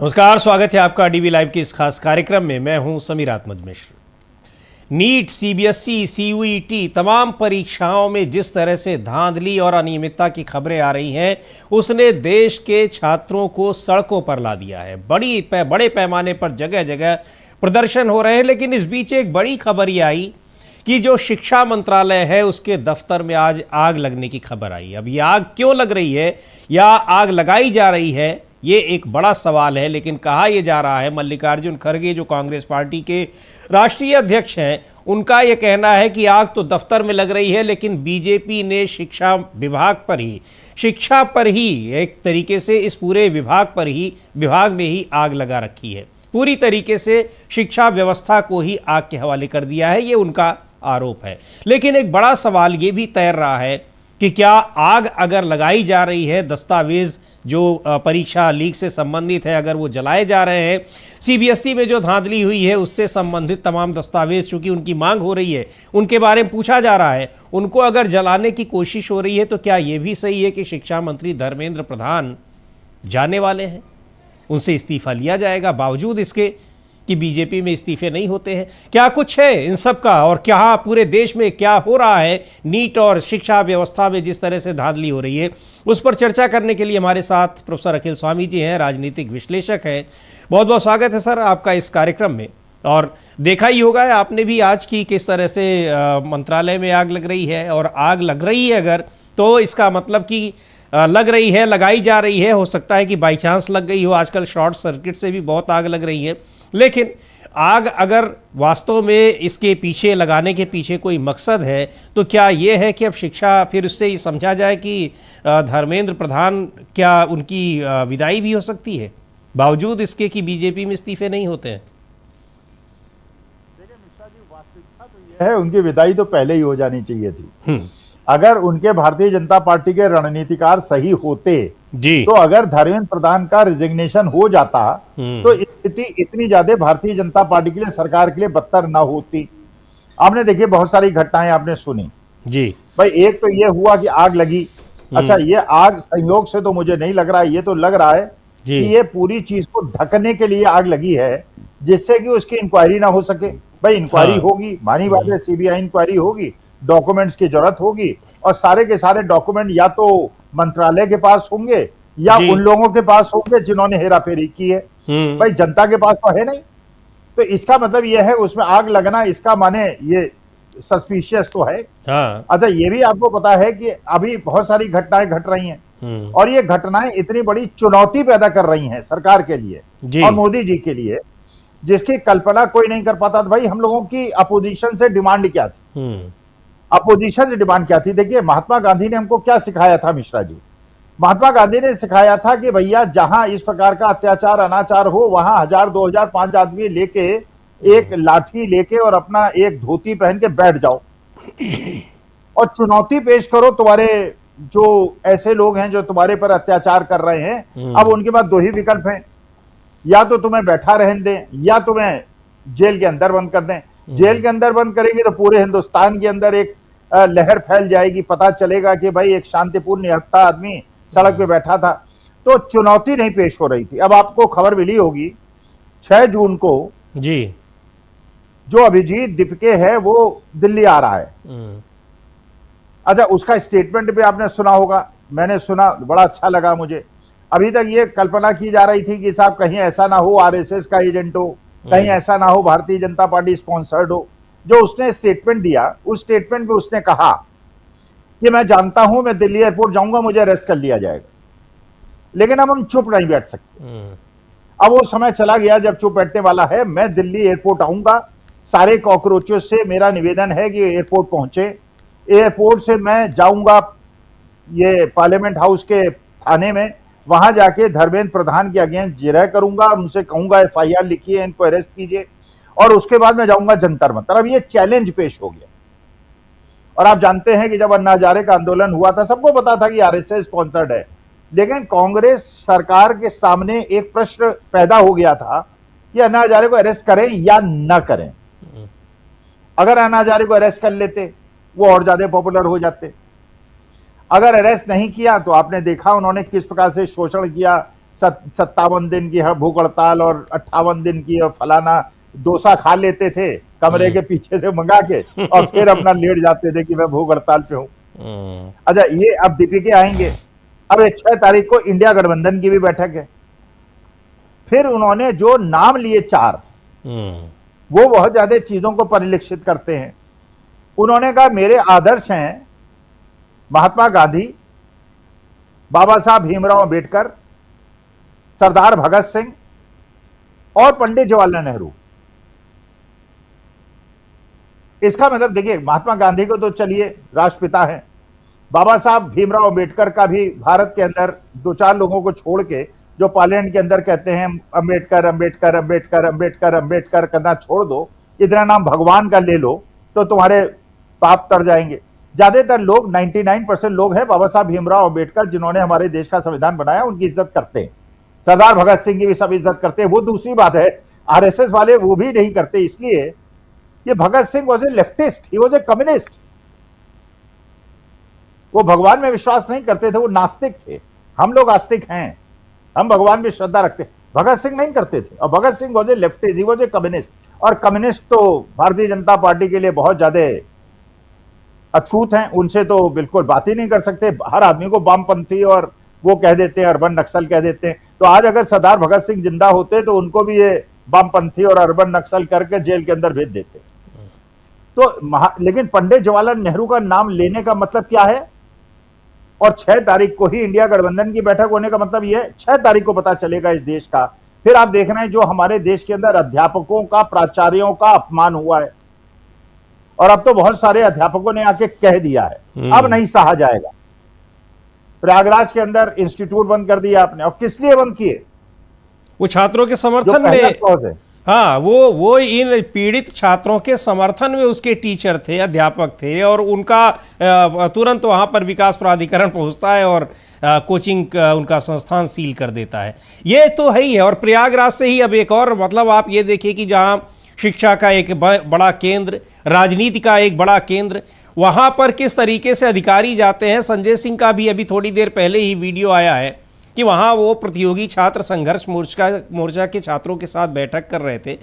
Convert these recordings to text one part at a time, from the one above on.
नमस्कार, स्वागत है आपका डीवी लाइव के इस खास कार्यक्रम में। मैं हूं समीर आत्मज मिश्र। नीट, सीबीएसई, सीयूईटी तमाम परीक्षाओं में जिस तरह से धांधली और अनियमितता की खबरें आ रही हैं, उसने देश के छात्रों को सड़कों पर ला दिया है। बड़े पैमाने पर जगह जगह प्रदर्शन हो रहे हैं। लेकिन इस बीच एक बड़ी खबर ये आई कि जो शिक्षा मंत्रालय है उसके दफ्तर में आज आग लगने की खबर आई। अब ये आग क्यों लग रही है या आग लगाई जा रही है, ये एक बड़ा सवाल है। लेकिन कहा यह जा रहा है, मल्लिकार्जुन खड़गे जो कांग्रेस पार्टी के राष्ट्रीय अध्यक्ष हैं, उनका यह कहना है कि आग तो दफ्तर में लग रही है, लेकिन बीजेपी ने शिक्षा पर ही एक तरीके से इस पूरे विभाग में ही आग लगा रखी है। पूरी तरीके से शिक्षा व्यवस्था को ही आग के हवाले कर दिया है, ये उनका आरोप है। लेकिन एक बड़ा सवाल ये भी तैर रहा है कि क्या आग अगर लगाई जा रही है, दस्तावेज जो परीक्षा लीक से संबंधित है अगर वो जलाए जा रहे हैं, सीबीएसई में जो धांधली हुई है उससे संबंधित तमाम दस्तावेज चूंकि उनकी मांग हो रही है, उनके बारे में पूछा जा रहा है, उनको अगर जलाने की कोशिश हो रही है, तो क्या ये भी सही है कि शिक्षा मंत्री धर्मेंद्र प्रधान जाने वाले हैं, उनसे इस्तीफा लिया जाएगा बावजूद इसके कि बीजेपी में इस्तीफे नहीं होते हैं? क्या कुछ है इन सब का, और क्या पूरे देश में क्या हो रहा है नीट और शिक्षा व्यवस्था में जिस तरह से धांधली हो रही है, उस पर चर्चा करने के लिए हमारे साथ प्रोफेसर अखिल स्वामी जी हैं, राजनीतिक विश्लेषक हैं। बहुत बहुत स्वागत है सर आपका इस कार्यक्रम में। और देखा ही होगा आपने भी आज की किस तरह से मंत्रालय में आग लग रही है, और आग लग रही है अगर तो इसका मतलब कि लग रही है, लगाई जा रही है, हो सकता है कि बाई चांस लग गई हो। आजकल शॉर्ट सर्किट से भी बहुत आग लग रही है। लेकिन आग अगर वास्तव में इसके पीछे लगाने के पीछे कोई मकसद है, तो क्या ये है कि अब शिक्षा फिर उससे ये समझा जाए कि धर्मेंद्र प्रधान क्या उनकी विदाई भी हो सकती है बावजूद इसके कि बीजेपी में इस्तीफे नहीं होते हैं? देखिए मिश्रा जी, वास्तविकता तो यह है उनकी विदाई तो पहले ही हो जानी चाहिए थी। अगर उनके भारतीय जनता पार्टी के रणनीतिकार सही होते जी, तो अगर धर्मेंद्र प्रधान का रिजिग्नेशन हो जाता तो स्थिति इतनी ज्यादा भारतीय जनता पार्टी के लिए, सरकार के लिए बदतर ना होती। आपने देखिए बहुत सारी घटनाएं आपने सुनी जी भाई। एक तो ये हुआ कि आग लगी। अच्छा, ये आग संयोग से तो मुझे नहीं लग रहा है, ये तो लग रहा है कि ये पूरी चीज को ढकने के लिए आग लगी है, जिससे कि उसकी इंक्वायरी ना हो सके। भाई इंक्वायरी होगी, मानी बात है, सीबीआई इंक्वायरी होगी, डॉक्यूमेंट्स की जरूरत होगी, और सारे के सारे डॉक्यूमेंट या तो मंत्रालय के पास होंगे या उन लोगों के पास होंगे जिन्होंने हेराफेरी की है। भाई जनता के पास तो है नहीं। तो इसका मतलब यह है उसमें आग लगना, इसका माने ये सस्पिशियस तो है। अच्छा, ये भी आपको पता है कि अभी बहुत सारी घटनाएं घट रही हैं, और ये घटनाएं इतनी बड़ी चुनौती पैदा कर रही हैं सरकार के लिए और मोदी जी के लिए, जिसकी कल्पना कोई नहीं कर पाता। भाई हम लोगों की अपोजिशन से डिमांड क्या थी? अपोजिशन से डिमांड क्या थी? देखिए महात्मा गांधी ने हमको क्या सिखाया था मिश्रा जी? महात्मा गांधी ने सिखाया था कि भैया जहां इस प्रकार का अत्याचार अनाचार हो, वहां 1000, 2000, 5 आदमी लेके, एक लाठी लेके और अपना एक धोती पहन के बैठ जाओ और चुनौती पेश करो तुम्हारे जो ऐसे लोग हैं जो तुम्हारे पर अत्याचार कर रहे हैं। अब उनके पास दो ही विकल्प हैं, या तो तुम्हें बैठा रहने दें या तुम्हें जेल के अंदर बंद कर दें। जेल के अंदर बंद करेंगे तो पूरे हिंदुस्तान के अंदर एक लहर फैल जाएगी, पता चलेगा कि भाई एक शांतिपूर्ण निहत्था आदमी सड़क पे बैठा था। तो चुनौती नहीं पेश हो रही थी। अब आपको खबर मिली होगी 6 जून को जी जो अभिजीत दीपके है वो दिल्ली आ रहा है। अच्छा, उसका स्टेटमेंट भी आपने सुना होगा, मैंने सुना, बड़ा अच्छा लगा मुझे। अभी तक ये कल्पना की जा रही थी कि साहब कहीं ऐसा ना हो आरएसएस का एजेंट हो, कहीं ऐसा ना हो भारतीय जनता पार्टी स्पॉन्सर्ड हो। जो उसने स्टेटमेंट दिया, उस स्टेटमेंट में उसने कहा कि मैं जानता हूं मैं दिल्ली एयरपोर्ट जाऊंगा, मुझे अरेस्ट कर लिया जाएगा, लेकिन अब हम चुप नहीं बैठ सकते। अब वो समय चला गया जब चुप बैठने वाला है। मैं दिल्ली एयरपोर्ट आऊंगा, सारे कॉकरोचों से मेरा निवेदन है कि एयरपोर्ट पहुंचे। एयरपोर्ट से मैं जाऊंगा ये पार्लियामेंट हाउस के थाने में, वहां जाके धर्मेंद्र प्रधान के अगेंस्ट जिरह करूंगा, उनसे कहूंगा एफआईआर लिखिए, इनको अरेस्ट कीजिए, और उसके बाद मैं जाऊंगा जंतर मंतर। अब ये चैलेंज पेश हो गया। और आप जानते हैं कि जब अन्ना हजारे का आंदोलन हुआ था, सबको पता था कि आरएसएस स्पॉन्सर्ड है, लेकिन कांग्रेस सरकार के सामने एक प्रश्न पैदा हो गया था कि अन्ना हजारे को अरेस्ट करें या ना करें। अगर अन्ना हजारे को अरेस्ट कर लेते वो और ज्यादा पॉपुलर हो जाते। अगर अरेस्ट नहीं किया तो आपने देखा उन्होंने किस प्रकार से शोषण किया, 57 दिन की भूख हड़ताल और 58 दिन की, और फलाना डोसा खा लेते थे कमरे के पीछे से मंगा के, और फिर अपना लेट जाते थे कि मैं भूख हड़ताल पे हूं। अच्छा, ये अब दीपिके आएंगे। अब 6 तारीख को इंडिया गठबंधन की भी बैठक है। फिर उन्होंने जो नाम लिए 4, वो बहुत ज्यादा चीजों को परिलक्षित करते हैं। उन्होंने कहा मेरे आदर्श हैं महात्मा गांधी, बाबा साहब भीमराव अंबेडकर, सरदार भगत सिंह और पंडित जवाहरलाल नेहरू। इसका मतलब देखिए, महात्मा गांधी को तो चलिए राष्ट्रपिता हैं, बाबा साहब भीमराव अंबेडकर का भी भारत के अंदर 2-4 लोगों को छोड़ के जो पार्लियामेंट के अंदर कहते हैं अंबेडकर अंबेडकर अंबेडकर अंबेडकर अंबेडकर करना छोड़ दो, इतना नाम भगवान का ले लो तो तुम्हारे पाप तर जाएंगे। ज्यादातर लोग 99% लोग हैं बाबा साहब भीमराव अंबेडकर जिन्होंने हमारे देश का संविधान बनाया, उनकी इज्जत करते हैं। सरदार भगत सिंह की भी सब इज्जत करते हैं। वो दूसरी बात है, आरएसएस वाले वो भी नहीं करते, इसलिए ये Bhagat Singh was a leftist, he was a communist. वो भगवान में विश्वास नहीं करते थे, वो नास्तिक थे। हम लोग आस्तिक हैं, हम भगवान में श्रद्धा रखते हैं। भगत सिंह नहीं करते थे, और Bhagat Singh was a leftist, he was a communist. और कम्युनिस्ट तो भारतीय जनता पार्टी के लिए बहुत ज्यादा अछूत हैं, उनसे तो बिल्कुल बात ही नहीं कर सकते। हर आदमी को वामपंथी और वो कह देते हैं, अर्बन नक्सल कह देते हैं। तो आज अगर सरदार भगत सिंह जिंदा होते तो उनको भी ये वामपंथी और अर्बन नक्सल करके जेल के अंदर भेज देते। तो लेकिन पंडित जवाहरलाल नेहरू का नाम लेने का मतलब क्या है? और 6 तारीख को ही इंडिया गठबंधन की बैठक होने का मतलब यह है 6 तारीख को पता चलेगा इस देश का। फिर आप देख रहे हैं जो हमारे देश के अंदर अध्यापकों का, प्राचार्यों का अपमान हुआ है, और अब तो बहुत सारे अध्यापकों ने आके कह दिया है अब नहीं सहा जाएगा। प्रयागराज के अंदर इंस्टीट्यूट बंद कर दिया आपने, और किस लिए बंद किए? वो छात्रों के समर्थन में। हाँ, वो इन पीड़ित छात्रों के समर्थन में उसके टीचर थे, अध्यापक थे, और उनका तुरंत वहाँ पर विकास प्राधिकरण पहुँचता है और कोचिंग उनका संस्थान सील कर देता है। ये तो है ही है। और प्रयागराज से ही अब एक और मतलब आप ये देखिए कि जहाँ शिक्षा का एक बड़ा केंद्र, राजनीति का एक बड़ा केंद्र, वहाँ पर किस तरीके से अधिकारी जाते हैं। संजय सिंह का भी अभी थोड़ी देर पहले ही वीडियो आया है कि वहाँ वो प्रतियोगी छात्र संघर्ष मोर्चा के छात्रों के साथ बैठक कर रहे थे,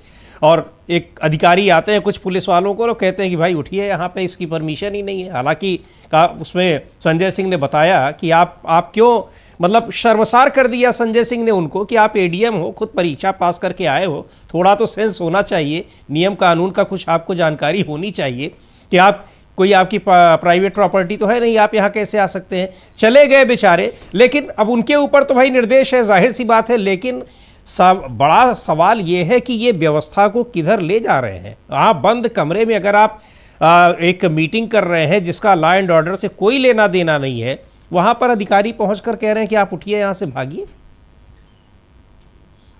और एक अधिकारी आते हैं कुछ पुलिस वालों को, और कहते हैं कि भाई उठिए, यहाँ पे इसकी परमिशन ही नहीं है। हालांकि उसमें संजय सिंह ने बताया कि आप क्यों, मतलब शर्मसार कर दिया संजय सिंह ने उनको कि आप एडीएम हो, खुद परीक्षा पास करके आए हो, थोड़ा तो सेंस होना चाहिए, नियम कानून का कुछ आपको जानकारी होनी चाहिए कि आप कोई आपकी प्राइवेट प्रॉपर्टी तो है नहीं, आप यहाँ कैसे आ सकते हैं। चले गए बेचारे। लेकिन अब उनके ऊपर तो भाई निर्देश है, जाहिर सी बात है। लेकिन बड़ा सवाल ये है कि ये व्यवस्था को किधर ले जा रहे हैं। आप बंद कमरे में अगर आप एक मीटिंग कर रहे हैं जिसका लॉ एंड ऑर्डर से कोई लेना देना नहीं है, वहां पर अधिकारी पहुंचकर कह रहे हैं कि आप उठिए, यहां से भागिए।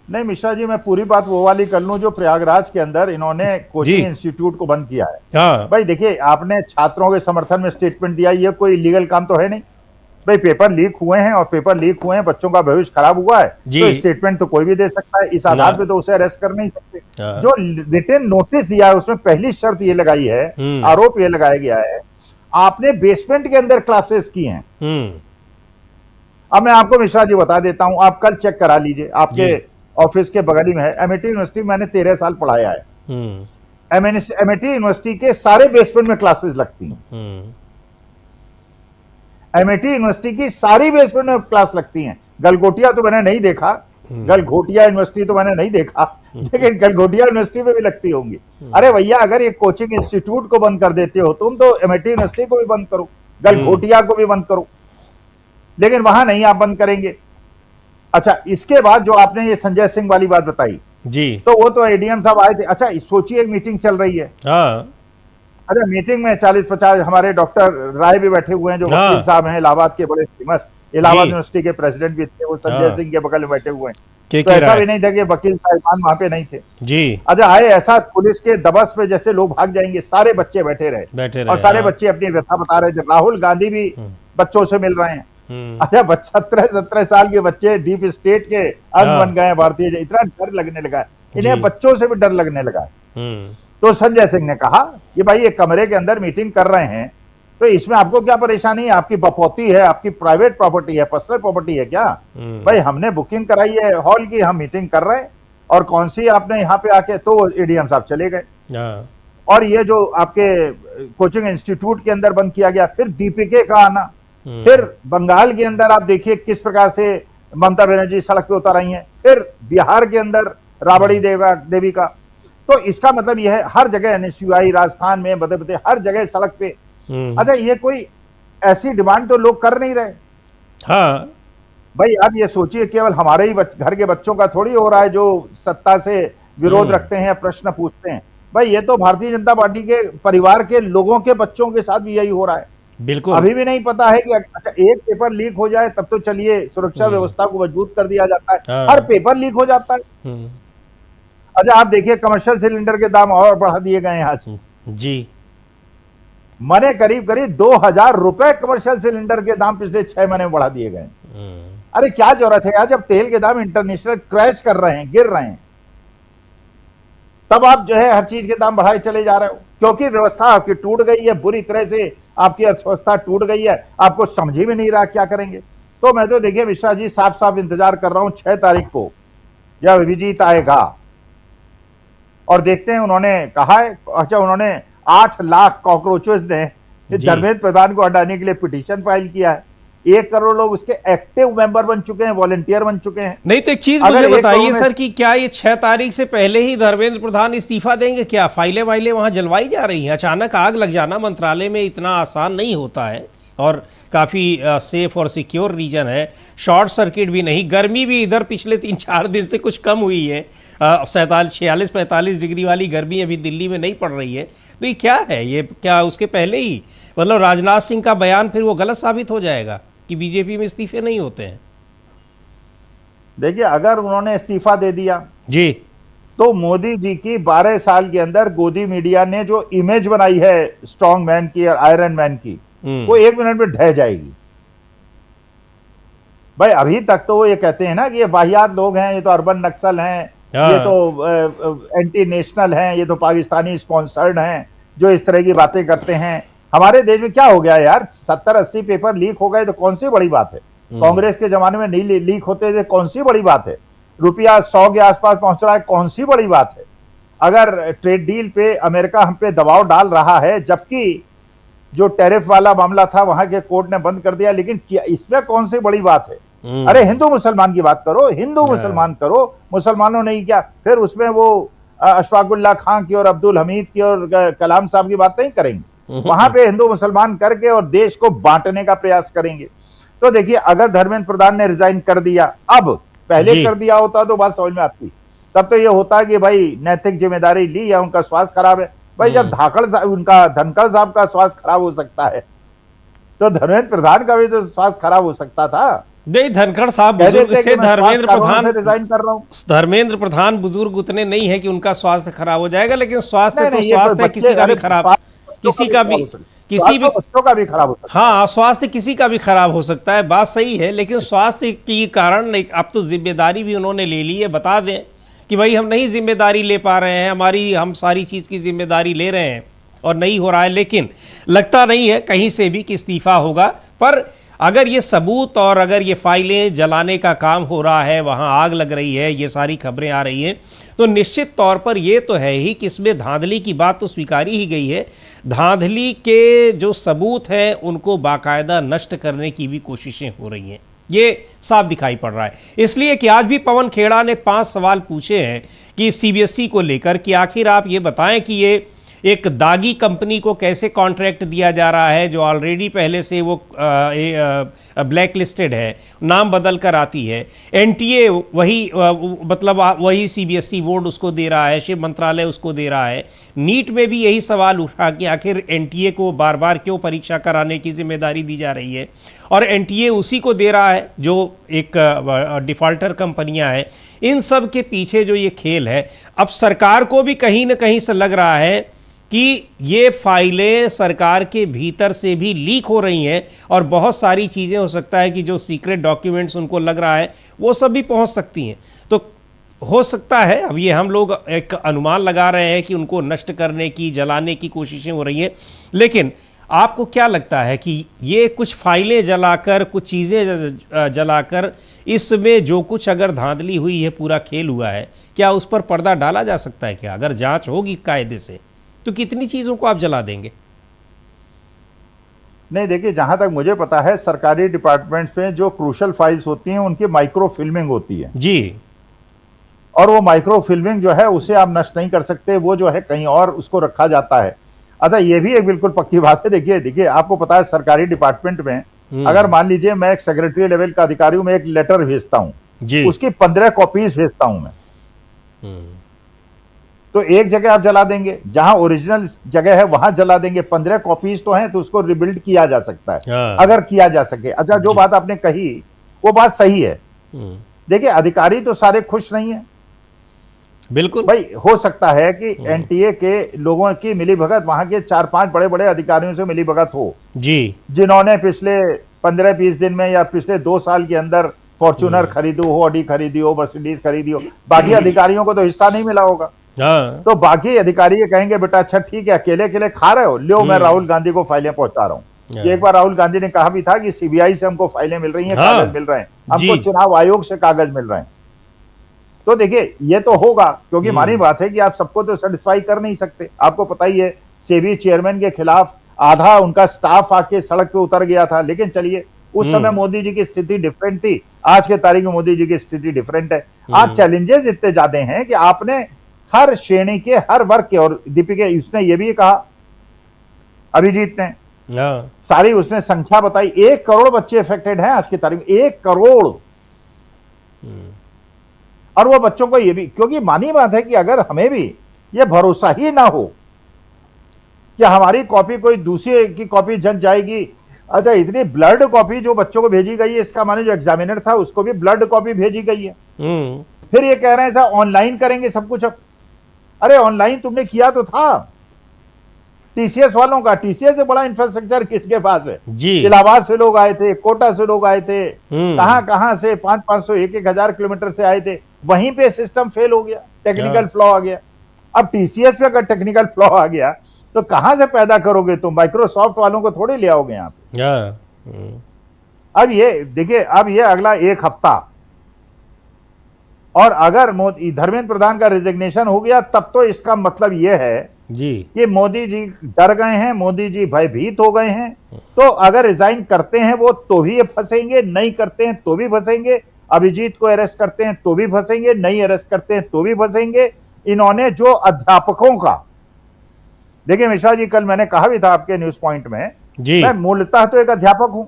नहीं मिश्रा जी, मैं पूरी बात वो वाली कर लूं जो प्रयागराज के अंदर इन्होंने कोचिंग इंस्टीट्यूट को बंद किया है। हाँ। भाई देखिए, आपने छात्रों के समर्थन में स्टेटमेंट दिया, ये कोई लीगल काम तो है नहीं। भाई पेपर लीक हुए हैं, और पेपर लीक हुए हैं, बच्चों का भविष्य खराब हुआ है, तो स्टेटमेंट तो कोई भी दे सकता है। इस आधार पे तो उसे अरेस्ट कर नहीं सकते। जो रिटन नोटिस दिया है उसमें पहली शर्त ये लगाई है, आरोप ये लगाया गया है, आपने बेसमेंट के अंदर क्लासेस की हैं। अब मैं आपको मिश्रा जी बता देता हूं, आप कल चेक करा लीजिए, आपके ऑफिस के बगल में है। एमआईटी यूनिवर्सिटी मैंने 13 साल पढ़ाया है। एमआईटी यूनिवर्सिटी के सारे बेसमेंट में क्लासेस लगती हैं। एमआईटी यूनिवर्सिटी की सारी बेसमेंट में क्लास लगती हैं। गलगोटिया तो मैंने नहीं देखा, गलगोटिया यूनिवर्सिटी तो मैंने नहीं देखा, लेकिन गलगोटिया यूनिवर्सिटी में भी लगती होंगी। अरे भैया, अगर ये कोचिंग इंस्टीट्यूट को बंद कर देते हो तुम, तो एमआईटी यूनिवर्सिटी को भी बंद करो, गलगोटिया को भी बंद करो, लेकिन वहां नहीं आप बंद करेंगे। अच्छा, इसके बाद जो आपने ये संजय सिंह वाली बात बताई जी, तो वो तो एडीएम साहब आए थे। अच्छा, सोचिए, एक मीटिंग चल रही है। अच्छा, मीटिंग में 40-50 हमारे डॉक्टर राय भी बैठे हुए हैं, जो वकील साहब हैं, इलाहाबाद के बड़े फेमस, इलाहाबाद यूनिवर्सिटी के प्रेसिडेंट भी थे, वो संजय सिंह के बगल में बैठे हुए हैं। तो ऐसा भी नहीं था कि वकील साहिबान वहां पे नहीं थे जी। अच्छा, आए ऐसा पुलिस के दबस में जैसे लोग भाग जाएंगे, सारे बच्चे बैठे रहे और सारे बच्चे अपनी व्यथा बता रहे थे। राहुल गांधी भी बच्चों से मिल रहे हैं। अच्छा, 17 साल के बच्चे डीप स्टेट के अंग बन गए भारतीय। इतना डर लगने लगा, इन्हें बच्चों से भी डर लगने लगा। तो संजय सिंह ने कहा कि भाई ये कमरे के अंदर मीटिंग कर रहे हैं, तो इसमें आपको क्या परेशानी है? आपकी बपौती है, आपकी प्राइवेट प्रॉपर्टी है, पर्सनल प्रॉपर्टी है क्या? भाई हमने बुकिंग कराई है हॉल की, हम मीटिंग कर रहे हैं, और कौन सी आपने यहाँ पे आके, तो एडीएम साहब चले गए। और ये जो आपके कोचिंग इंस्टीट्यूट के अंदर बंद किया गया, फिर दीपिके का आना, फिर बंगाल के अंदर आप देखिए किस प्रकार से ममता बनर्जी सड़क पे उतर रही हैं, फिर बिहार के अंदर राबड़ी देवी का। तो इसका मतलब यह है हर जगह एनएसयूआई, राजस्थान में, मध्य प्रदेश, हर जगह सड़क पे। अच्छा, ये कोई ऐसी डिमांड तो लोग कर नहीं रहे। हाँ भाई आप ये सोचिए, केवल हमारे ही घर के बच्चों का थोड़ी हो रहा है जो सत्ता से विरोध रखते हैं, प्रश्न पूछते हैं। भाई ये तो भारतीय जनता पार्टी के परिवार के लोगों के बच्चों के साथ भी यही हो रहा है। बिल्कुल। अभी भी नहीं पता है कि अच्छा एक पेपर लीक हो जाए तब तो चलिए सुरक्षा व्यवस्था को मजबूत कर दिया जाता है, हर पेपर लीक हो जाता है। अच्छा आप देखिए कमर्शियल सिलेंडर के दाम और बढ़ा दिए गए हैं आज जी। मने करीब करीब 2000 रुपए कमर्शियल सिलेंडर के दाम पिछले 6 महीने में बढ़ा दिए गए। अरे क्या जरूरत है यार, जब तेल के दाम इंटरनेशनल क्रैश कर रहे हैं, गिर रहे हैं, तब आप जो है हर चीज के दाम बढ़ाए चले जा रहे हो, क्योंकि व्यवस्था आपकी टूट गई है, बुरी तरह से आपकी अर्थव्यवस्था टूट गई है, आपको समझ ही में नहीं रहा क्या करेंगे। तो मैं तो देखिए मिश्रा जी साफ साफ इंतजार कर रहा हूं 6 तारीख को जब विजीत आएगा, और देखते हैं उन्होंने कहा है। अच्छा उन्होंने 8 लाख कॉकरोचेस ने धर्मेंद्र प्रधान को हटाने के लिए पिटीशन फाइल किया है। 1 करोड़ लोग उसके एक्टिव मेंबर बन चुके हैं, वॉलंटियर बन चुके हैं। नहीं तो एक चीज मुझे बताइए सर कि क्या ये 6 तारीख से पहले ही धर्मेंद्र प्रधान इस्तीफा देंगे? क्या फाइलें वाइलें वहां जलवाई जा रही हैं? अचानक आग लग जाना मंत्रालय में इतना आसान नहीं होता है, और काफ़ी सेफ और सिक्योर रीजन है, शॉर्ट सर्किट भी नहीं। गर्मी भी इधर पिछले 3-4 दिन से कुछ कम हुई है, 46-45 डिग्री वाली गर्मी अभी दिल्ली में नहीं पड़ रही है। तो ये क्या है? ये क्या उसके पहले ही मतलब राजनाथ सिंह का बयान फिर वो गलत साबित हो जाएगा कि बीजेपी में इस्तीफे नहीं होते हैं? देखिए अगर उन्होंने इस्तीफा दे दिया जी, तो मोदी जी की 12 साल के अंदर गोदी मीडिया ने जो इमेज बनाई है स्ट्रॉन्ग मैन की और आयरन मैन की, वो 1 मिनट में ढह जाएगी। भाई अभी तक तो वो ये कहते हैं ना कि ये वाहियात लोग हैं, ये तो अर्बन नक्सल हैं, ये तो एंटी नेशनल हैं, ये तो पाकिस्तानी स्पॉन्सर्ड हैं, जो इस तरह की बातें करते हैं। हमारे देश में क्या हो गया यार, 70-80 पेपर लीक हो गए तो कौन सी बड़ी बात है? कांग्रेस के जमाने में नहीं लीक होते थे, कौन सी बड़ी बात है? रुपया 100 के आसपास पहुंच रहा है, कौन सी बड़ी बात है? अगर ट्रेड डील पे अमेरिका हम पे दबाव डाल रहा है, जबकि जो टैरिफ वाला मामला था वहां के कोर्ट ने बंद कर दिया, लेकिन इसमें कौन सी बड़ी बात है? अरे हिंदू मुसलमान की बात करो, हिंदू मुसलमान करो, मुसलमानों नहीं क्या? फिर उसमें वो अशफाकुल्ला खान की और अब्दुल हमीद की और कलाम साहब की बात नहीं करेंगे, वहां पे हिंदू मुसलमान करके और देश को बांटने का प्रयास करेंगे। तो देखिए अगर धर्मेंद्र प्रधान ने रिजाइन कर दिया, अब पहले कर दिया होता तो बात समझ में आती, तब तो ये होता कि भाई नैतिक जिम्मेदारी ली या उनका स्वास्थ्य खराब है। भाई जब उनका धनखड़ साहब का स्वास्थ्य खराब हो सकता है, तो धर्मेंद्र प्रधान का भी तो स्वास्थ्य खराब हो सकता था। नहीं, धनखड़ साहब बुजुर्ग थे, धर्मेंद्र प्रधान रिजाइन कर रहा हूं। धर्मेंद्र प्रधान बुजुर्ग उतने नहीं है कि उनका स्वास्थ्य खराब हो जाएगा, लेकिन स्वास्थ्य तो स्वास्थ्य है, किसी का भी खराब, किसी का भी, किसी भी बच्चों का भी खराब हो सकता है। हाँ, स्वास्थ्य किसी का भी खराब हो सकता है, बात सही है, लेकिन स्वास्थ्य के कारण नहीं। अब तो जिम्मेदारी भी उन्होंने ले ली है, बता दें कि भाई हम नहीं जिम्मेदारी ले पा रहे हैं, हम सारी चीज़ की जिम्मेदारी ले रहे हैं और नहीं हो रहा है, लेकिन लगता नहीं है कहीं से भी कि इस्तीफा होगा। पर अगर ये सबूत और अगर ये फाइलें जलाने का काम हो रहा है, वहाँ आग लग रही है, ये सारी खबरें आ रही हैं, तो निश्चित तौर पर ये तो है ही कि इसमें धांधली की बात तो स्वीकारी ही गई है। धांधली के जो सबूत हैं उनको बाकायदा नष्ट करने की भी कोशिशें हो रही हैं, ये साफ दिखाई पड़ रहा है। इसलिए कि आज भी पवन खेड़ा ने 5 सवाल पूछे हैं कि सीबीएसई को लेकर कि आखिर आप ये बताएं कि ये एक दागी कंपनी को कैसे कॉन्ट्रैक्ट दिया जा रहा है जो ऑलरेडी पहले से वो ब्लैक लिस्टेड है, नाम बदल कर आती है। एनटीए वही मतलब वही सीबीएसई बोर्ड उसको दे रहा है, शिव मंत्रालय उसको दे रहा है। नीट में भी यही सवाल उठा कि आखिर एनटीए को बार बार क्यों परीक्षा कराने की जिम्मेदारी दी जा रही है, और एनटीए उसी को दे रहा है जो एक डिफ़ॉल्टर कंपनियां हैं। इन सब के पीछे जो ये खेल है, अब सरकार को भी कहीं ना कहीं से लग रहा है कि ये फाइलें सरकार के भीतर से भी लीक हो रही हैं, और बहुत सारी चीज़ें हो सकता है कि जो सीक्रेट डॉक्यूमेंट्स उनको लग रहा है वो सब भी पहुंच सकती हैं। तो हो सकता है, अब ये हम लोग एक अनुमान लगा रहे हैं कि उनको नष्ट करने की, जलाने की कोशिशें हो रही हैं, लेकिन आपको क्या लगता है कि ये कुछ फाइलें जलाकर, कुछ चीज़ें जलाकर, इसमें जो कुछ अगर धांधली हुई है, पूरा खेल हुआ है, क्या उस पर पर्दा डाला जा सकता है? क्या अगर जांच होगी कायदे से तो कितनी चीज़ों को आप जला देंगे? नहीं, देखिए, जहां तक मुझे पता है सरकारी डिपार्टमेंट्स में जो क्रूशल फाइल्स होती हैं उनकी माइक्रो फिल्मिंग होती है जी। और वो माइक्रो फिल्मिंग जो है उसे आप नष्ट नहीं कर सकते, वो जो है कहीं और उसको रखा जाता है। अच्छा, ये भी एक बिल्कुल पक्की बात है। देखिए आपको पता है सरकारी डिपार्टमेंट में अगर मान लीजिए मैं एक सेक्रेटरी लेवल का अधिकारी हूं, मैं एक लेटर भेजता हूं, उसकी 15 कॉपीज भेजता हूं मैं, तो एक जगह आप जला देंगे, जहां ओरिजिनल जगह है वहां जला देंगे। 15 कॉपीज तो हैं, तो उसको रिबिल्ड किया जा सकता है अगर किया जा सके। अच्छा, जो बात आपने कही वो बात सही है। देखिए, अधिकारी तो सारे खुश नहीं है, बिल्कुल भाई। हो सकता है कि एनटीए के लोगों की मिलीभगत, वहां के 4-5 बड़े बड़े अधिकारियों से मिलीभगत हो जी, जिन्होंने पिछले 15-20 दिन में या पिछले 2 साल के अंदर फॉर्च्यूनर खरीदी हो, ऑडी खरीदी हो, मर्सिडीज खरीदी हो। बाकी अधिकारियों को तो हिस्सा नहीं मिला होगा। तो बाकी अधिकारी ये कहेंगे, बेटा अच्छा ठीक है, अकेले अकेले खा रहे हो, लो मैं राहुल गांधी को फाइलें पहुंचा रहा हूं। एक बार राहुल गांधी ने कहा भी था कि सीबीआई से हमको फाइलें मिल रही हैं, कागज मिल रहे हैं, हमको चुनाव आयोग से कागज मिल रहे हैं। तो देखिए, ये तो होगा, क्योंकि मानी बात है कि आप सबको तो सेटिस्फाई कर नहीं सकते। आपको पता ही है, सेबी चेयरमैन के खिलाफ आधा उनका स्टाफ आके सड़क पे उतर गया था। लेकिन चलिए, उस समय मोदी जी की स्थिति डिफरेंट थी, आज के तारीख में मोदी जी की स्थिति डिफरेंट है। आज चैलेंजेस इतने ज्यादा हैं कि आपने हर श्रेणी के, हर वर्ग के, और दीपिका उसने ये भी कहा, अभिजीत ने सारी उसने संख्या बताई, 1 करोड़ बच्चे अफेक्टेड हैं आज की तारीख में, 1 करोड़। और वो बच्चों को ये भी, क्योंकि मानी बात है कि अगर हमें भी ये भरोसा ही ना हो कि हमारी कॉपी कोई दूसरे की कॉपी जन जाएगी। अच्छा, इतनी ब्लड कॉपी जो बच्चों को भेजी गई है, इसका माने जो एग्जामिनर था उसको भी ब्लड कॉपी भेजी गई है। फिर ये कह रहे हैं सर ऑनलाइन करेंगे सब कुछ। अब अरे ऑनलाइन तुमने किया तो था टीसीएस वालों का। टीसीएस से बड़ा इंफ्रास्ट्रक्चर किसके पास है जी? इलाहाबाद से लोग आए थे, कोटा से लोग आए थे, कहां से 500-500 1,000 किलोमीटर से आए थे। वहीं पे सिस्टम फेल हो गया, टेक्निकल फ्लॉ आ गया। अब टीसीएस पे अगर टेक्निकल फ्लॉ आ गया तो कहां से पैदा करोगे तुम? माइक्रोसॉफ्ट वालों को थोड़ी ले आओगे यहाँ पे। अब ये देखिए, अब ये अगला 1 हफ्ता, और अगर मोदी धर्मेंद्र प्रधान का रिजिग्नेशन हो गया तब तो इसका मतलब यह है जी कि मोदी जी डर गए हैं, मोदी जी भयभीत हो गए हैं। तो अगर रिजाइन करते हैं वो तो भी ये फंसेंगे, नहीं करते हैं तो भी फंसेंगे। अभिजीत को अरेस्ट करते हैं तो भी फंसेंगे, नहीं अरेस्ट करते हैं तो भी फंसेंगे। इन्होंने जो अध्यापकों का, देखिए मिश्रा जी, कल मैंने कहा भी था आपके न्यूज पॉइंट में जी, मैं मूलतः तो एक अध्यापक हूं,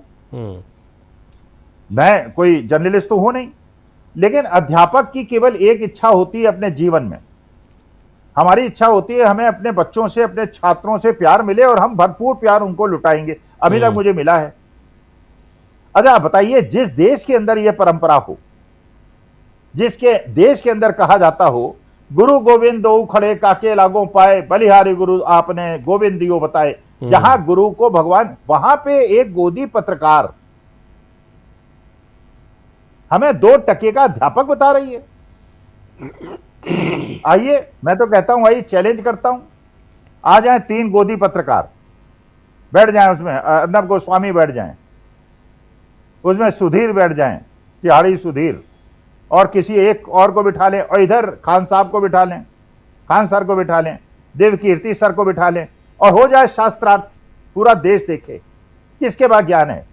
मैं कोई जर्नलिस्ट तो हूं नहीं, लेकिन अध्यापक की केवल एक इच्छा होती है अपने जीवन में। हमारी इच्छा होती है हमें अपने बच्चों से, अपने छात्रों से प्यार मिले, और हम भरपूर प्यार उनको लुटाएंगे। अभी तक मुझे मिला है। अच्छा बताइए, जिस देश के अंदर यह परंपरा हो, जिसके देश के अंदर कहा जाता हो, गुरु गोविंद दो खड़े काके लागो पाए, बलिहारी गुरु आपने गोविंद दियो बताए, जहां गुरु को भगवान, वहां पे एक गोदी पत्रकार हमें 2 टके का अध्यापक बता रही है। आइए, मैं तो कहता हूं, आइए चैलेंज करता हूं, आ जाएं 3 गोदी पत्रकार, बैठ जाएं उसमें, अर्नब गोस्वामी बैठ जाएं उसमें, सुधीर बैठ जाएं, तिहाड़ी सुधीर, और किसी एक और को बिठा लें, और इधर खान साहब को बिठा लें, खान सर को बिठा लें, देवकीर्ति सर को बिठा लें, और हो जाए शास्त्रार्थ। पूरा देश देखे किसके पास ज्ञान है।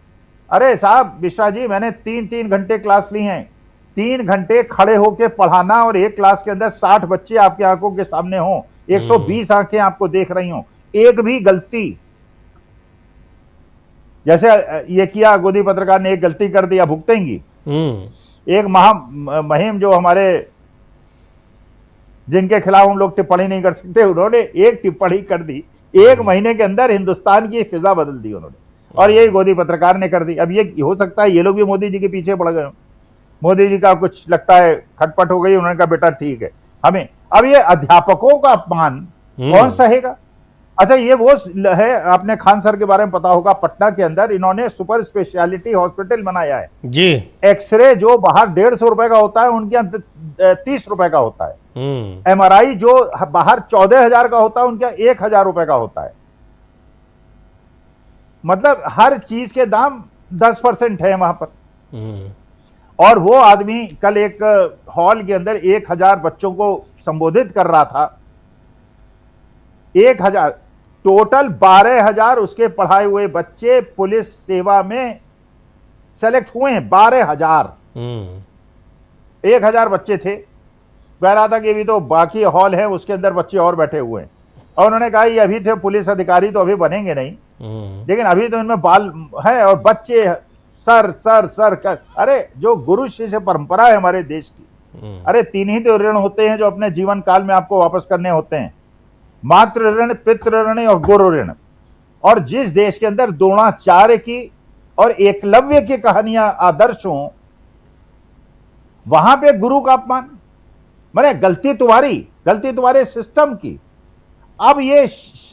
अरे साहब मिश्रा जी, मैंने 3-3 घंटे क्लास ली हैं। 3 घंटे खड़े होकर पढ़ाना, और एक क्लास के अंदर 60 बच्चे आपकी आंखों के सामने हों, 120 आंखें आपको देख रही हों, एक भी गलती, जैसे ये किया गोदी पत्रकार ने, एक गलती कर दिया, भुगतेंगी। एक मुहिम जो हमारे, जिनके खिलाफ हम लोग टिप्पणी नहीं कर सकते, उन्होंने एक टिप्पणी कर दी, 1 महीने के अंदर हिंदुस्तान की फिजा बदल दी उन्होंने, और यही गोदी पत्रकार ने कर दी। अब ये हो सकता है ये लोग भी मोदी जी के पीछे पड़ गए, मोदी जी का कुछ लगता है खटपट हो गई, उन्होंने कहा बेटा ठीक है हमें। अब ये अध्यापकों का अपमान कौन सहेगा? अच्छा, ये वो है, आपने खान सर के बारे में पता होगा, पटना के अंदर इन्होंने सुपर स्पेशलिटी हॉस्पिटल बनाया है जी। एक्सरे जो बाहर 150 रुपए का होता है, उनके यहाँ 30 रुपए का होता है। एमआरआई जो बाहर 14,000 का होता है, उनके यहाँ 1,000 रुपए का होता है। मतलब हर चीज के दाम 10% है वहां पर। और वो आदमी कल एक हॉल के अंदर 1000 बच्चों को संबोधित कर रहा था। 1000 टोटल 12000 उसके पढ़ाए हुए बच्चे पुलिस सेवा में सेलेक्ट हुए हैं। 12000 1000 बच्चे थे। कह रहा था कि अभी तो बाकी हॉल है उसके अंदर बच्चे और बैठे हुए हैं। और उन्होंने कहा ये अभी थे पुलिस अधिकारी तो अभी बनेंगे नहीं, लेकिन अभी तो इनमें बाल है और बच्चे सर सर सर कर। अरे जो गुरु शिष्य परंपरा है हमारे देश की, अरे 3 ही तो ऋण होते हैं जो अपने जीवन काल में आपको वापस करने होते हैं, मातृ ऋण, पितृ ऋण और गुरु ऋण। और जिस देश के अंदर द्रोणाचार्य की और एकलव्य की कहानियां आदर्श हों, वहां पे गुरु का अपमान, माने गलती तुम्हारे सिस्टम की। अब ये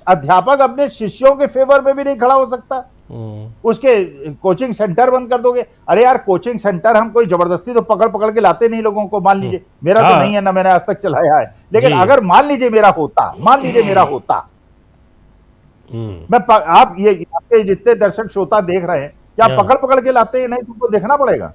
अध्यापक अपने शिष्यों के फेवर में भी नहीं खड़ा हो सकता, उसके कोचिंग सेंटर बंद कर दोगे। अरे यार कोचिंग सेंटर हम कोई जबरदस्ती तो पकड़ पकड़ के लाते नहीं लोगों को। मान लीजिए मेरा तो नहीं है ना, मैंने आज तक चलाया है, लेकिन अगर मान लीजिए मेरा होता, मैं आप ये आपके जितने दर्शक श्रोता देख रहे हैं, क्या पकड़ पकड़ के लाते हैं? नहीं, तुमको देखना पड़ेगा।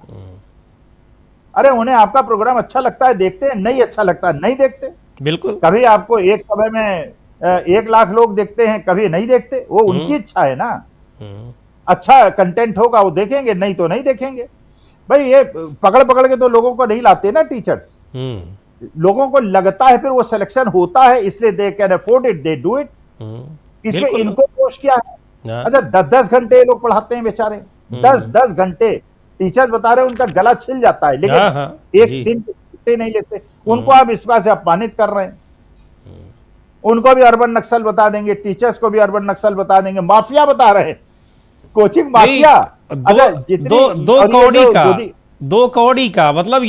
अरे उन्हें आपका प्रोग्राम अच्छा लगता है देखते हैं, नहीं अच्छा लगता है नहीं देखते। बिल्कुल। कभी आपको एक समय में 1 लाख लोग देखते हैं, कभी नहीं देखते, वो उनकी इच्छा है ना। अच्छा कंटेंट होगा वो देखेंगे, नहीं तो नहीं देखेंगे। भाई ये पकड़ पकड़ के तो लोगों को नहीं लाते ना टीचर्स। लोगों को लगता है, फिर वो सिलेक्शन होता है, इसलिए they can afford it, they do it. इसमें इनको दोष क्या है? अच्छा 10-10 घंटे ये लोग पढ़ाते हैं बेचारे, 10-10 घंटे टीचर बता रहे हैं उनका गला छिल जाता है, लेकिन एक दिन छुट्टी नहीं लेते। उनको आप इस बात से अपमानित कर रहे हैं। उनको भी अर्बन नक्सल बता देंगे, टीचर्स को भी अर्बन नक्सल बता देंगे, माफिया बता रहे हैं, कोचिंग माफिया। दो कौड़ी का मतलब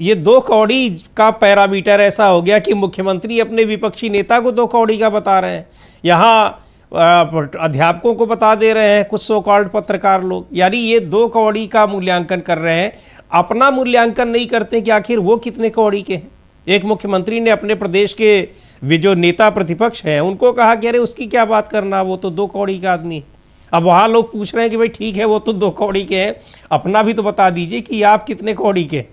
ये 2 कौड़ी का पैरामीटर ऐसा हो गया कि मुख्यमंत्री अपने विपक्षी नेता को 2 कौड़ी का बता रहे हैं, यहाँ अध्यापकों को बता दे रहे हैं कुछ सो कॉल्ड पत्रकार लोग। यानी ये 2 कौड़ी का मूल्यांकन कर रहे हैं, अपना मूल्यांकन नहीं करते कि आखिर वो कितने कौड़ी के हैं। एक मुख्यमंत्री ने अपने प्रदेश के जो नेता प्रतिपक्ष हैं उनको कहा कि अरे उसकी क्या बात करना, वो तो 2 कौड़ी का आदमी है। अब वहाँ लोग पूछ रहे हैं कि भाई ठीक है वो तो 2 कौड़ी के हैं, अपना भी तो बता दीजिए कि आप कितने कौड़ी के।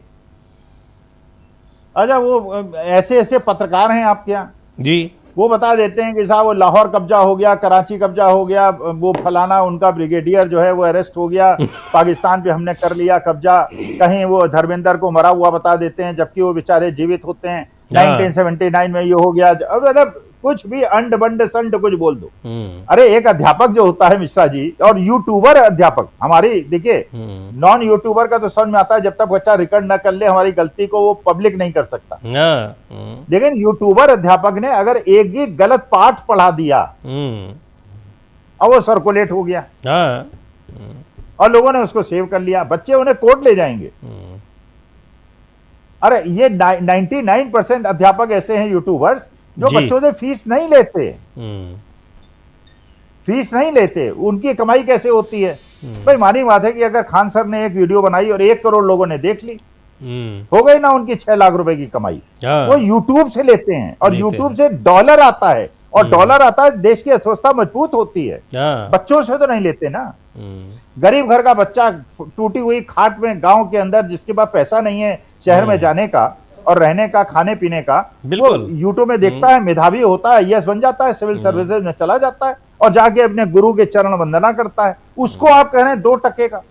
अच्छा वो ऐसे ऐसे पत्रकार हैं आपके यहाँ जी, वो बता देते हैं कि साहब वो लाहौर कब्जा हो गया, कराची कब्जा हो गया, वो फलाना उनका ब्रिगेडियर जो है वो अरेस्ट हो गया, पाकिस्तान पे हमने कर लिया कब्जा। कहीं वो धर्मेंद्र को मरा हुआ बता देते हैं जबकि वो बेचारे जीवित होते हैं। 1979 में ये हो गया। मतलब कुछ भी अंड बंड संड कुछ बोल दो। अरे एक अध्यापक जो होता है मिश्रा जी, और यूट्यूबर अध्यापक, हमारी देखिए नॉन यूट्यूबर का तो समझ में आता है, जब तक बच्चा रिकॉर्ड न कर ले हमारी गलती को वो पब्लिक नहीं कर सकता। लेकिन यूट्यूबर अध्यापक ने अगर एक ही गलत पाठ पढ़ा दिया और वो सर्कुलेट हो गया और लोगों ने उसको सेव कर लिया, बच्चे उन्हें कोर्ट ले जाएंगे। अरे ये 99% अध्यापक ऐसे हैं यूट्यूबर्स जो बच्चों से फीस नहीं लेते। उनकी कमाई कैसे होती है? भाई मानी बात है कि अगर खान सर ने एक वीडियो बनाई और 1 करोड़ लोगों ने देख ली, हो गई ना उनकी 6 लाख रुपए की कमाई। वो यूट्यूब से लेते हैं और यूट्यूब से डॉलर आता है, और डॉलर आता है देश की अर्थव्यवस्था मजबूत होती है। बच्चों से तो नहीं लेते ना। गरीब घर का बच्चा टूटी हुई खाट में गांव के अंदर, जिसके पास पैसा नहीं है शहर में जाने का और रहने का, खाने पीने का, वो यूट्यूब में देखता है, मेधावी होता है, आईएएस बन जाता है, सिविल सर्विसेज में चला जाता है और जाके अपने गुरु के चरण वंदना करता है। उसको आप कह रहे हैं 2 टके का।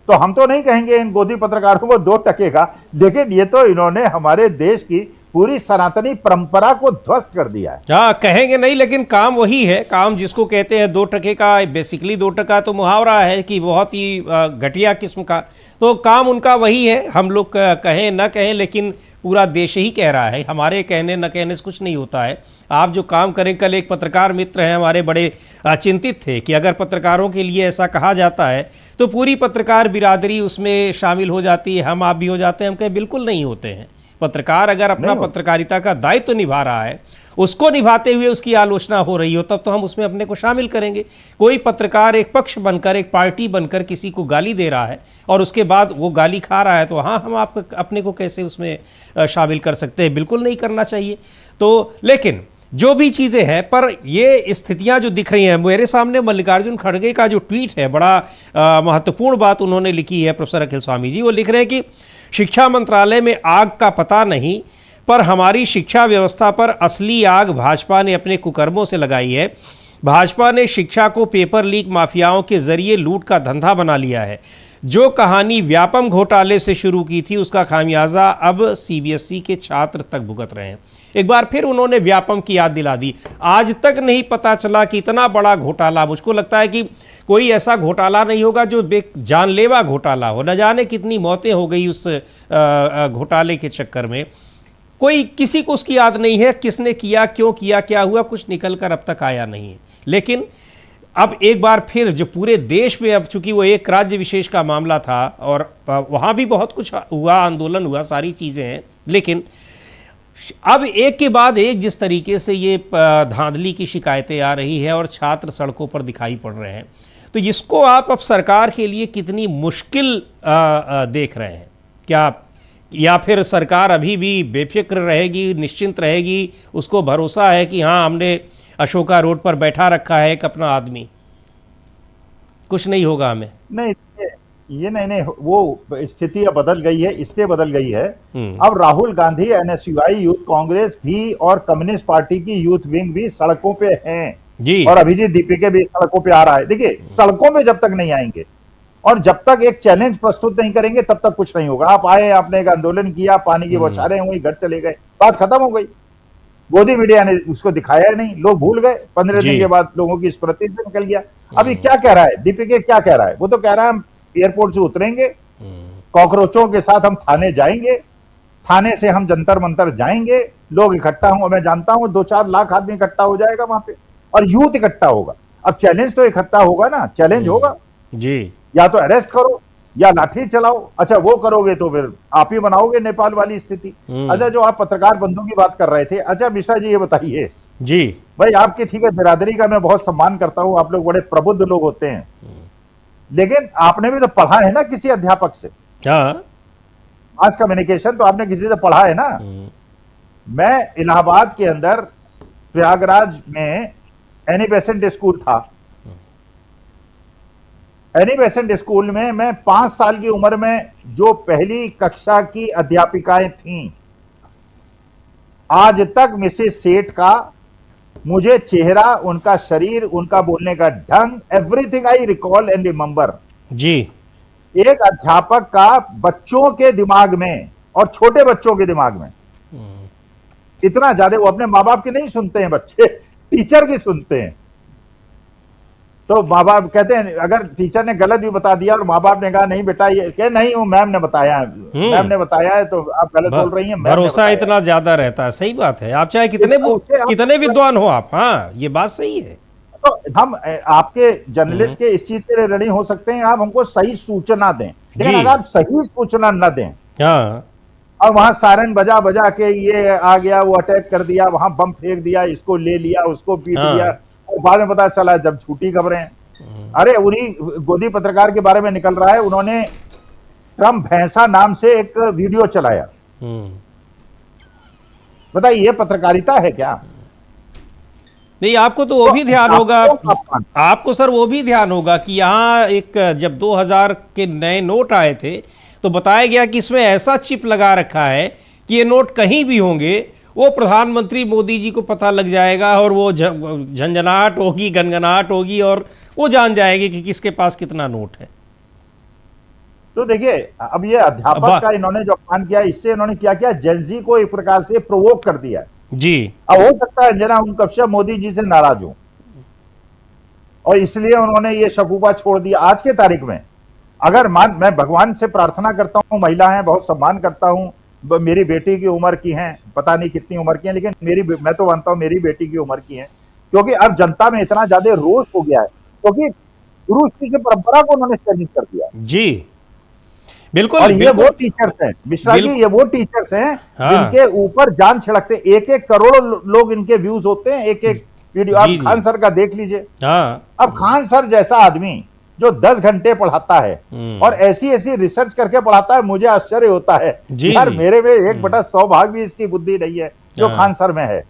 तो हम तो नहीं कहेंगे इन गोदी पत्रकारों को 2 टके का, लेकिन ये तो इन्होंने हमारे देश की पूरी सनातनी परंपरा को ध्वस्त कर दिया है। हाँ कहेंगे नहीं, लेकिन काम वही है। काम जिसको कहते हैं 2 टके का, बेसिकली 2 टका तो मुहावरा है कि बहुत ही घटिया किस्म का, तो काम उनका वही है। हम लोग कहें न कहें, लेकिन पूरा देश ही कह रहा है। हमारे कहने न कहने से कुछ नहीं होता है। आप जो काम करें, कल एक पत्रकार मित्र हैं हमारे, बड़े चिंतित थे कि अगर पत्रकारों के लिए ऐसा कहा जाता है तो पूरी पत्रकार बिरादरी उसमें शामिल हो जाती है, हम आप भी हो जाते हैं। हम कहें बिल्कुल नहीं होते हैं। पत्रकार अगर अपना पत्रकारिता का दायित्व तो निभा रहा है, उसको निभाते हुए उसकी आलोचना हो रही हो, तब तो हम उसमें अपने को शामिल करेंगे। कोई पत्रकार एक पक्ष बनकर, एक पार्टी बनकर किसी को गाली दे रहा है और उसके बाद वो गाली खा रहा है, तो हाँ हम आप अपने को कैसे उसमें शामिल कर सकते हैं? बिल्कुल नहीं करना चाहिए। तो लेकिन जो भी चीज़ें हैं, पर ये स्थितियां जो दिख रही हैं मेरे सामने, मल्लिकार्जुन खड़गे का जो ट्वीट है, बड़ा महत्वपूर्ण बात उन्होंने लिखी है प्रोफेसर अखिल स्वामी जी। वो लिख रहे हैं कि शिक्षा मंत्रालय में आग का पता नहीं, पर हमारी शिक्षा व्यवस्था पर असली आग भाजपा ने अपने कुकर्मों से लगाई है। भाजपा ने शिक्षा को पेपर लीक माफियाओं के जरिए लूट का धंधा बना लिया है। जो कहानी व्यापम घोटाले से शुरू की थी, उसका खामियाजा अब सीबीएसई के छात्र तक भुगत रहे हैं। एक बार फिर उन्होंने व्यापम की याद दिला दी। आज तक नहीं पता चला कि इतना बड़ा घोटाला, मुझको लगता है कि कोई ऐसा घोटाला नहीं होगा जो जानलेवा घोटाला हो। न जाने कितनी मौतें हो गई उस घोटाले के चक्कर में, कोई किसी को उसकी याद नहीं है किसने किया, क्यों किया, क्या हुआ, कुछ निकल कर अब तक आया नहीं है। लेकिन अब एक बार फिर जो पूरे देश में, अब चूंकि वो एक राज्य विशेष का मामला था और वहाँ भी बहुत कुछ हुआ, आंदोलन हुआ, सारी चीज़ें हैं, लेकिन अब एक के बाद एक जिस तरीके से ये धांधली की शिकायतें आ रही है और छात्र सड़कों पर दिखाई पड़ रहे हैं, तो इसको आप अब सरकार के लिए कितनी मुश्किल देख रहे हैं? क्या या फिर सरकार अभी भी बेफिक्र रहेगी, निश्चिंत रहेगी, उसको भरोसा है कि हाँ हमने अशोका रोड पर बैठा रखा है एक अपना आदमी, कुछ नहीं होगा हमें? नहीं, ये नहीं, वो स्थिति अब बदल गई है, इसलिए बदल गई है। अब राहुल गांधी, एनएसयूआई, यूथ कांग्रेस भी और कम्युनिस्ट पार्टी की यूथ विंग भी सड़कों पे हैं जी, और अभिजीत दीपिके भी सड़कों पे आ रहा है। देखिए, सड़कों पे जब तक नहीं आएंगे और जब तक एक चैलेंज प्रस्तुत नहीं करेंगे तब तक कुछ नहीं होगा। आप आए, आपने एक आंदोलन किया, पानी की बौछारें हुई, घर चले गए, बात खत्म हो गई। मोदी मीडिया ने उसको दिखाया नहीं, लोग भूल गए, 15 दिन के बाद लोगों की स्मृति से निकल गया। अभी क्या कह रहा है दीपिके, क्या कह रहा है? वो तो कह रहा है हम एयरपोर्ट से उतरेंगे, कॉकरोचों के साथ हम थाने जाएंगे, थाने से हम जंतर मंतर जाएंगे, लोग इकट्ठा होंगे, मैं जानता हूं 2-4 लाख आदमी इकट्ठा हो जाएगा वहां पे और यूथ इकट्ठा होगा। अब चैलेंज तो इकट्ठा होगा ना, चैलेंज होगा जी, या तो अरेस्ट करो या लाठी चलाओ। अच्छा, वो करोगे तो फिर आप ही बनाओगे नेपाल वाली स्थिति। अच्छा, जो आप पत्रकार बंधु की बात कर रहे थे, अच्छा मिश्रा जी ये बताइए जी भाई, आपके ठीक है बिरादरी का मैं बहुत सम्मान करता हूं, आप लोग बड़े प्रबुद्ध लोग होते हैं, लेकिन आपने भी तो पढ़ा है ना किसी अध्यापक से, मास कम्युनिकेशन तो आपने किसी से पढ़ा है ना। मैं इलाहाबाद के अंदर प्रयागराज में एनी बेसेंट स्कूल था, एनी बेसेंट स्कूल में मैं 5 साल की उम्र में जो पहली कक्षा की अध्यापिकाएं थीं, आज तक मिसेस सेठ का मुझे चेहरा, उनका शरीर, उनका बोलने का ढंग, everything I recall and remember जी। एक अध्यापक का बच्चों के दिमाग में और छोटे बच्चों के दिमाग में इतना ज्यादा, वो अपने माँ बाप की नहीं सुनते हैं बच्चे, टीचर की सुनते हैं। तो माँ बाप कहते हैं, अगर टीचर ने गलत भी बता दिया और माँ बाप ने कहा नहीं बेटा ये, क्या नहीं, वो मैम ने बताया है, मैम ने बताया है तो आप गलत बोल रही हैं, भरोसा इतना ज्यादा रहता है। सही बात है, आप चाहे कितने विद्वान हो आप, हाँ ये बात सही है। तो हम आपके जर्नलिस्ट के इस चीज के लिए ऋणी हो सकते हैं, आप हमको सही सूचना दें, लेकिन अगर आप सही सूचना न दें, हाँ, और वहां सायरन बजा बजा के ये आ गया, वो अटैक कर दिया, वहां बम फेंक दिया, इसको ले लिया, उसको पीट दिया, और बाद में पता चला जब झूठी खबरें। अरे उन्हीं गोदी पत्रकार के बारे में निकल रहा है, उन्होंने ट्रम्प भैंसा नाम से एक वीडियो चलाया। बताइए ये पत्रकारिता है क्या? नहीं, आपको तो वो भी ध्यान होगा, आपको सर वो भी ध्यान होगा कि यहाँ एक जब 2000 के नए नोट आए थे तो बताया गया कि इसमें ऐसा चिप लगा रखा है कि ये नोट कहीं भी होंगे वो प्रधानमंत्री मोदी जी को पता लग जाएगा और वो झंझनाहट होगी, गनगनाहट होगी और वो जान जाएगी कि किसके पास कितना नोट है। तो देखिए, अब ये अध्यापक का इन्होंने जो अपमान किया, इससे इन्होंने क्या किया, जेनजी को एक प्रकार से प्रोवोक कर दिया जी। अब हो सकता है अंजना उनका मोदी जी से नाराज हो और इसलिए उन्होंने ये शगुफा छोड़ दिया। आज के तारीख में अगर मैं भगवान से प्रार्थना करता हूं, महिला है, बहुत सम्मान करता हूं, मेरी बेटी की उम्र की हैं, पता नहीं कितनी उम्र की हैं, लेकिन मैं तो मानता हूं मेरी बेटी की उम्र की हैं, क्योंकि अब जनता में इतना ज्यादा रोष हो गया है, क्योंकि गुरु की परंपरा को उन्होंने चैलेंज कर दिया जी। बिल्कुल, और ये वो टीचर्स हैं मिश्रा जी, ये वो टीचर्स हैं जिनके ऊपर जान छिड़कते, 1-1 करोड़ लोग इनके व्यूज होते हैं, एक वीडियो। आप खान सर का देख लीजिए। अब खान सर जैसा आदमी जो 10 घंटे पढ़ाता है और ऐसी ऐसी रिसर्च करके पढ़ाता है, मुझे आश्चर्य होता है यार, मेरे में 1/100 भाग भी इसकी बुद्धि नहीं है जो खान सर में है।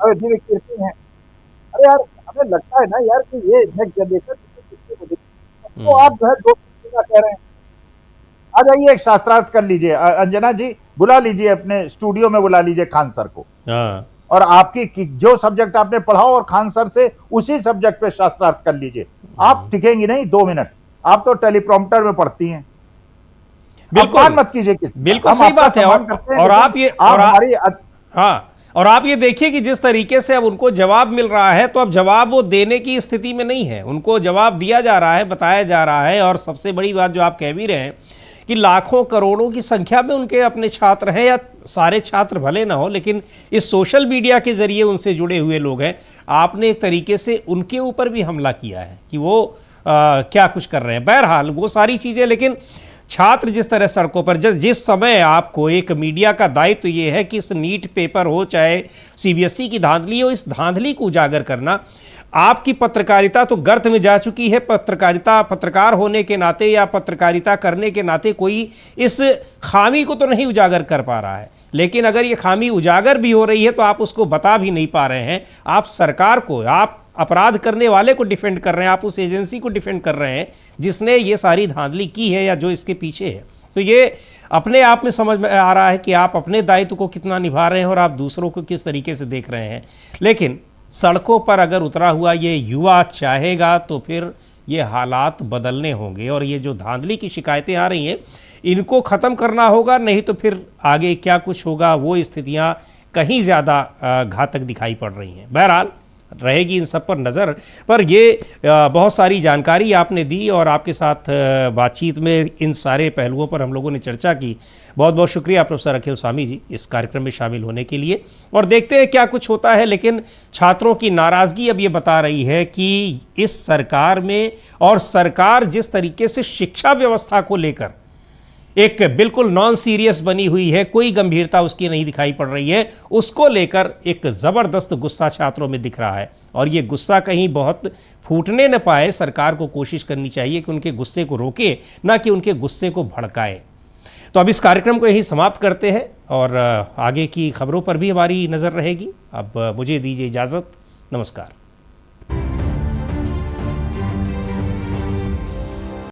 अयोध्या में कीर्ति हैं। अरे यार, हमें लगता है ना यार कि ये नेक्स्ट जनरेशन किसी को देखती, तो आप जो है दो का कह रहे हैं। आ जाइए, एक शास्त्रार्थ कर लीजिए, अंजना जी बुला लीजिए, अपने स्टूडियो में बुला लीजिए खान सर को, और आपकी जो सब्जेक्ट आपने पढ़ाओ और खान सर से उसी सब्जेक्ट पे शास्त्रार्थ कर लीजिए। आप टिकेंगी नहीं 2 मिनट, आप तो टेलीप्रॉम्प्टर में पढ़ती हैं। बिल्कुल मत कीजिए किसी, बिल्कुल सही बात है। और आप ये हाँ, और आप ये देखिए कि जिस तरीके से अब उनको जवाब मिल रहा है, तो अब जवाब वो देने की स्थिति में नहीं है, उनको जवाब दिया जा रहा है, बताया जा रहा है। और सबसे बड़ी बात जो आप कह भी रहे हैं कि लाखों करोड़ों की संख्या में उनके अपने छात्र हैं, या सारे छात्र भले ना हो, लेकिन इस सोशल मीडिया के जरिए उनसे जुड़े हुए लोग हैं। आपने एक तरीके से उनके ऊपर भी हमला किया है कि वो क्या कुछ कर रहे हैं। बहरहाल वो सारी चीज़ें, लेकिन छात्र जिस तरह सड़कों पर, जिस समय आपको एक मीडिया का दायित्व ये है कि इस नीट पेपर हो चाहे सीबीएसई की धांधली हो, इस धांधली को उजागर करना। आपकी पत्रकारिता तो गर्त में जा चुकी है। पत्रकार होने के नाते या पत्रकारिता करने के नाते कोई इस खामी को तो नहीं उजागर कर पा रहा है, लेकिन अगर ये खामी उजागर भी हो रही है तो आप उसको बता भी नहीं पा रहे हैं। आप सरकार को, आप अपराध करने वाले को डिफेंड कर रहे हैं, आप उस एजेंसी को डिफेंड कर रहे हैं जिसने ये सारी धांधली की है या जो इसके पीछे है। तो ये अपने आप में समझ में आ रहा है कि आप अपने दायित्व को कितना निभा रहे हैं और आप दूसरों को किस तरीके से देख रहे हैं। लेकिन सड़कों पर अगर उतरा हुआ ये युवा चाहेगा तो फिर ये हालात बदलने होंगे, और ये जो धांधली की शिकायतें आ रही हैं इनको ख़त्म करना होगा, नहीं तो फिर आगे क्या कुछ होगा वो स्थितियाँ कहीं ज़्यादा घातक दिखाई पड़ रही हैं। बहरहाल रहेगी इन सब पर नज़र। पर ये बहुत सारी जानकारी आपने दी और आपके साथ बातचीत में इन सारे पहलुओं पर हम लोगों ने चर्चा की। बहुत बहुत शुक्रिया प्रोफेसर अखिल स्वामी जी इस कार्यक्रम में शामिल होने के लिए, और देखते हैं क्या कुछ होता है। लेकिन छात्रों की नाराज़गी अब ये बता रही है कि इस सरकार में, और सरकार जिस तरीके से शिक्षा व्यवस्था को लेकर एक बिल्कुल नॉन सीरियस बनी हुई है, कोई गंभीरता उसकी नहीं दिखाई पड़ रही है, उसको लेकर एक ज़बरदस्त गुस्सा छात्रों में दिख रहा है। और ये गुस्सा कहीं बहुत फूटने न पाए, सरकार को कोशिश करनी चाहिए कि उनके गुस्से को रोके, ना कि उनके गुस्से को भड़काए। तो अब इस कार्यक्रम को यही समाप्त करते हैं और आगे की खबरों पर भी हमारी नज़र रहेगी। अब मुझे दीजिए इजाज़त, नमस्कार।